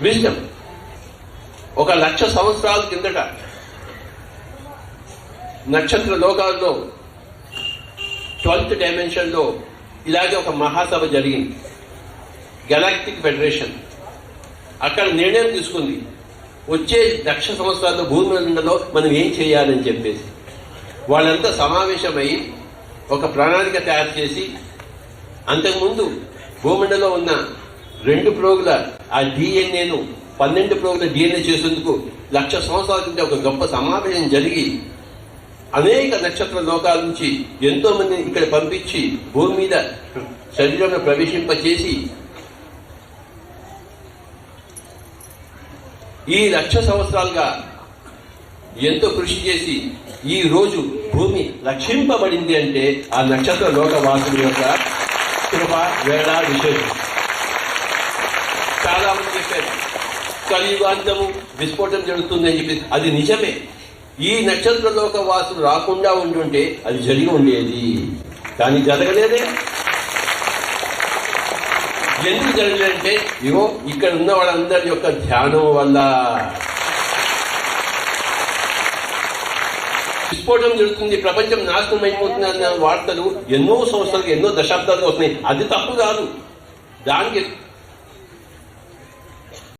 Wisdom. 1,00,000 సంవత్సరాల కిందట నక్షత్ర లోకాల్లో 12th డైమెన్షన్లో ఇలాగే ఒక మహాసభ జరిగింది, గెలాక్టిక్ ఫెడరేషన్. అక్కడ నిర్ణయం తీసుకుంది, వచ్చే 1,00,000 సంవత్సరాల్లో భూమి మండలంలో మనం ఏం చేయాలని చెప్పేసి. వాళ్ళంతా సమావేశమై ఒక ప్రణాళిక తయారు చేసి, అంతకుముందు భూమండలంలో ఉన్న 2 ప్రోగుల ఆ డిఎన్ఏను 12 ప్రోగుల డిఎన్ఏ చేసేందుకు 1,00,000 సంవత్సరాల కింద ఒక గొప్ప సమావేశం జరిగి అనేక నక్షత్ర లోకాల నుంచి ఎంతో మందిని ఇక్కడ పంపించి భూమి మీద శరీరంలో ప్రవేశింపచేసి ఈ 1,00,000 సంవత్సరాలుగా ఎంతో కృషి చేసి ఈ రోజు భూమి రక్షింపబడింది అంటే ఆ నక్షత్ర లోక వాసుల యొక్క కృప, వేళ, విశేషం. చాలా మంది చెప్పారు కలియుగాంతము విస్ఫోటం జరుగుతుందని చెప్పి. అది నిజమే. ఈ నక్షత్ర లోక వాసులు రాకుండా ఉంటుంటే అది జరిగి ఉండేది, కానీ జరగలేదే. ఎందుకు జరగలేదంటే ఇగో ఇక్కడ ఉన్న వాళ్ళందరి యొక్క ధ్యానం వల్ల. విస్ఫోటనం జరుగుతుంది, ప్రపంచం నాశనం అయిపోతుంది అన్న వార్తలు ఎన్నో సంవత్సరాలు, ఎన్నో దశాబ్దాలుగా వస్తున్నాయి. అది తప్పు కాదు. దానికి